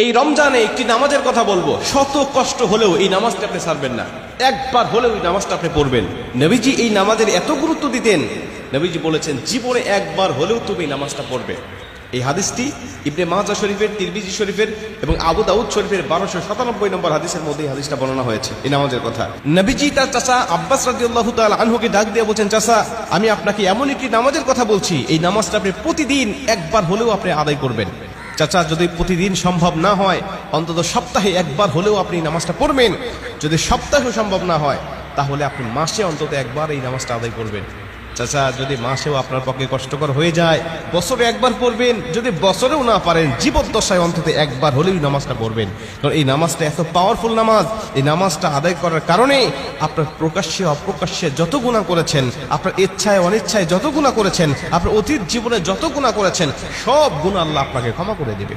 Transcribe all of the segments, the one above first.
এই রমজানে একটি নামাজের কথা বলবো, শত কষ্ট হলেও এই নামাজটা আপনি ছাড়বেন না, একবার হলেও এই নামাজটা আপনি পড়বেন। নবীজি এই নামাজের এত গুরুত্ব দিতেন, নবীজি বলেছেন জীবনে একবার হলেও তুমি এই নামাজটা পড়বে। এই হাদিসটি ইবনে মাজাহ শরীফের, তিরমিজি শরীফের এবং আবু দাউদ শরীফের 1297 নম্বর হাদিসের মধ্যে এই হাদিসটা বর্ণনা হয়েছে এই নামাজের কথা। নবীজি তার চাচা আব্বাস রাদিয়াল্লাহু তাআলা আনহুকে ডাক দিয়ে বলছেন, চাচা আমি আপনাকে এমন একটি নামাজের কথা বলছি, এই নামাজটা আপনি প্রতিদিন একবার হলেও আপনি আদায় করবেন। চাচা যদি প্রতিদিন সম্ভব না হয়, অন্তত সপ্তাহে একবার হলেও আপনি নামাজটা পড়বেন। যদি সপ্তাহে সম্ভব না হয়, তাহলে আপনি মাসে অন্তত একবার এই নামাজটা আদায় করবেন। চাচা যদি মাসেও আপনার পক্ষে কষ্টকর হয়ে যায়, বছরে একবার পড়বেন। যদি বছরেও না পারেন, জীবদ্দশায় অন্তত একবার হলেও নামাজটা পড়বেন। কারণ এই নামাজটা এত পাওয়ারফুল নামাজ। এই নামাজটা আদায় করার কারণে আপনার প্রকাশ্যে অপ্রকাশ্যে যত গুনাহ করেছেন, আপনার ইচ্ছায় অনিচ্ছায় যত গুনাহ করেছেন, আপনার অতীত জীবনে যত গুনাহ করেছেন, সব গুনাহ আল্লাহ আপনাকে ক্ষমা করে দেবে।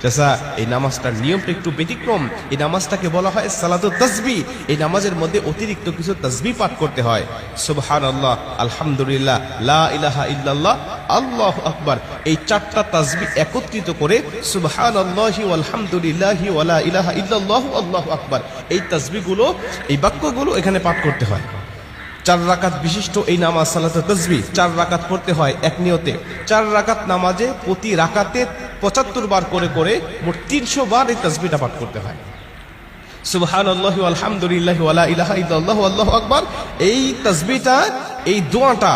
চাচা এই নামাজটার নিয়মটা একটু ব্যতিক্রম। এই নামাজটাকে বলা হয় সালাতুত তাসবিহ। এই নামাজের মধ্যে অতিরিক্ত কিছু তাসবিহ পাঠ করতে হয়। সুবহানাল্লাহ, আলহামদুলিল্লাহ, লা ইলাহা ইল্লাল্লাহ, আল্লাহু আকবার। এই চারটা তাসবিহ একত্রিত করে সুবহানাল্লাহি ওয়াল হামদুলিল্লাহি ওয়া লা ইলাহা ইল্লাল্লাহ আল্লাহু আকবার, এই তাসবিহগুলো, এই বাক্যগুলো এখানে পাঠ করতে হয়। 4 রাকাত বিশিষ্ট এই নামাজ সালাতুত তাসবিহ 4 রাকাত পড়তে হয় এক নিয়তে। 4 রাকাত নামাজে প্রতি রাকাতে 75 বার করে করে মোট 300 বার এই তাসবিহটা পাঠ করতে হয়। সুবহানাল্লাহি ওয়াল হামদুলিল্লাহি ওয়া লা ইলাহা ইল্লাল্লাহু আল্লাহু আকবার, এই তাসবিহটা, এই দোয়াটা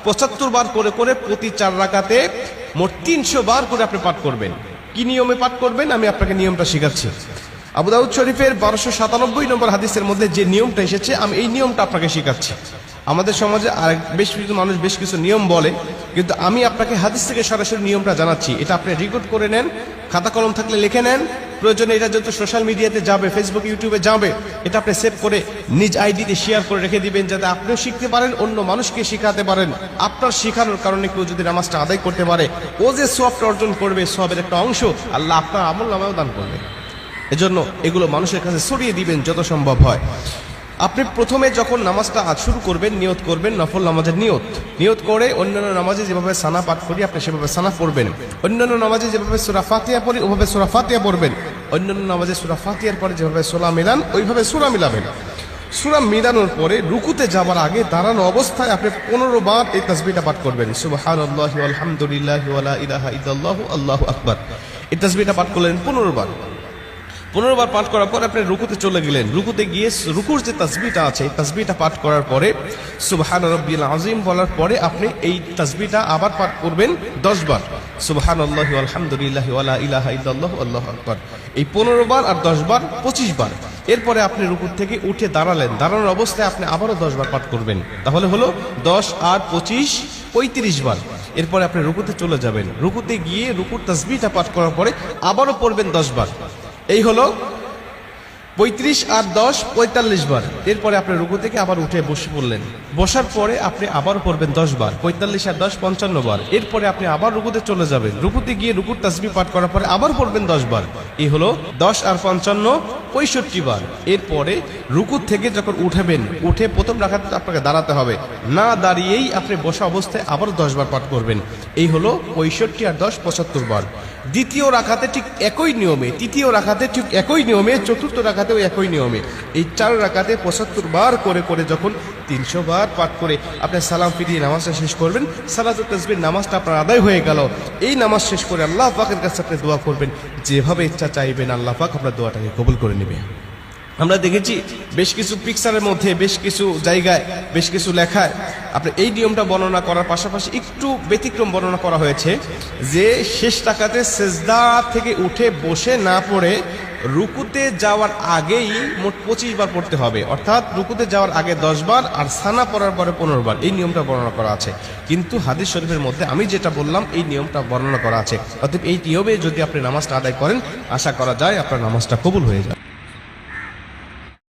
75 বার করে করে প্রতি 4 রাকাতে মোট 300 বার করে আপনি পাঠ করবেন। কি নিয়মে পাঠ করবেন আমি আপনাকে নিয়মটা শেখাচ্ছি। আবু দাউদ শরীফের 1297 নম্বর হাদিসের মধ্যে যে নিয়মটা এসেছে, আমি এই নিয়মটা আপনাকে শেখাচ্ছি। আমাদের সমাজে আর বেশ কিছু মানুষ বেশ কিছু নিয়ম বলে, কিন্তু আমি আপনাকে হাদিস থেকে সরাসরি নিয়মটা জানাচ্ছি। এটা আপনি রেকর্ড করে নেন, খাতা কলম থাকলে লিখে নেন। প্রয়োজনে এটা যত সোশ্যাল মিডিয়াতে যাবে, ফেসবুক ইউটিউবে যাবে, এটা আপনি সেভ করে নিজ আইডিতে শেয়ার করে রেখে দিবেন, যাতে আপনিও শিখতে পারেন, অন্য মানুষকে শিখাতে পারেন। আপনার শেখানোর কারণে কেউ যদি নামাজটা আদায় করতে পারে, ও যে সওয়াবটা অর্জন করবে, সওয়াবের একটা অংশ আল্লাহ আপনার আমলনামায়ও দান করবে। এজন্য এগুলো মানুষের কাছে ছড়িয়ে দিবেন যত সম্ভব হয়। আপনি প্রথমে যখন নামাজটা শুরু করবেন, নিয়ত করবেন নফল নামাজের নিয়ত করে অন্যান্য নামাজে যেভাবে সানা পাঠ করি আপনি সেভাবে সানা পড়বেন। অন্যান্য নামাজে যেভাবে সূরা ফাতিহা পড়ি ওভাবে সূরা ফাতিহা পড়বেন। অন্যান্য নামাজে সূরা ফাতিহার পরে যেভাবে সূরা মিলান ওইভাবে সূরা মিলাবেন। সূরা মিলানোর পরে রুকুতে যাওয়ার আগে দাঁড়ানো অবস্থায় আপনি 15 বার এই তাসবিহটা পাঠ করবেন। সুবহানাল্লাহি ওয়াল হামদুলিল্লাহি ওয়া লা ইলাহা ইল্লাল্লাহু আল্লাহু আকবার, এই তাসবিহটা পাঠ করলেন 15 বার। 15 বার পাঠ করার পর আপনি রুকুতে চলে গেলেন। রুকুতে গিয়ে রুকুর যে তাসবিহটা আছে, এই তাসবিহটা পাঠ করার পরে সুবহান রাব্বিল আযীম বলার পরে আপনি এই তাসবিহটা আবার পাঠ করবেন 10 বার। সুবহানাল্লাহি ওয়াল হামদুলিল্লাহি ওয়া লা ইলাহা ইল্লাল্লাহু আল্লাহু আকবার, এই 15 বার আর 10 বার 25 বার। এরপরে আপনি রুকুর থেকে উঠে দাঁড়ালেন, দাঁড়ানোর অবস্থায় আপনি আবারও 10 বার পাঠ করবেন। তাহলে হলো 10 আর 25 35 বার। এরপরে আপনি রুকুতে চলে যাবেন। রুকুতে গিয়ে রুকুর তাসবিহটা পাঠ করার পরে আবারও পড়বেন 10 বার। এই হলো 35 আর 10 45 বার। এরপরে আপনি রুকু থেকে আবার উঠে বসে পড়লেন। বসার পরে আপনি আবার পড়বেন 10 বার। 45 আর 10 55 বার। এরপরে আপনি আবার রুকুতে চলে যাবেন। রুকুতে গিয়ে রুকুর তাসবিহ পাঠ করার পরে আবার পড়বেন 10 বার। এই হলো 10 আর 55 65 বার। এরপরে রুকু থেকে যখন উঠবেন, উঠে প্রথম রাকাতে আপনাকে দাঁড়াতে হবে, না দাঁড়িয়েই আপনি বসা অবস্থায় আবার 10 বার পাঠ করবেন। এই হলো 65 আর 10 75 বার। দ্বিতীয় রাকাতে ঠিক একই নিয়মে, তৃতীয় রাকাতে ঠিক একই নিয়মে, চতুর্থ রাকাতেও একই নিয়মে, এই 4 রাকাতে 75 বার করে করে যখন 300 বার পাঠ করে আপনি সালাম ফিরিয়ে নামাজটা শেষ করবেন, সালাতুত তাসবিহ নামাজটা আপনার আদায় হয়ে গেল। এই নামাজ শেষ করে আল্লাহ পাকের কাছে আপনি দোয়া করবেন, যেভাবে ইচ্ছা চাইবেন আল্লাহ পাক আপনার দোয়াটাকে কবুল করে নেবে। আমরা দেখেছি বেশ কিছু পিকচারের মধ্যে, বেশ কিছু জায়গায়, বেশ কিছু লেখায় আপনি এই নিয়মটা বর্ণনা করার পাশাপাশি একটু ব্যতিক্রম বর্ণনা করা হয়েছে, যে শেষ রাকাতে সেজদা থেকে উঠে বসে না পড়ে রুকুতে যাওয়ার আগেই মোট 25 বার পড়তে হবে। অর্থাৎ রুকুতে যাওয়ার আগে 10 বার আর সানা পড়ার পরে 15 বার। এই নিয়মটা বর্ণনা করা আছে, কিন্তু হাদিস শরীফের মধ্যে আমি যেটা বললাম এই নিয়মটা বর্ণনা করা আছে। অতএব এই নিয়মে যদি আপনি নামাজটা আদায় করেন, আশা করা যায় আপনার নামাজটা কবুল হয়ে যায়।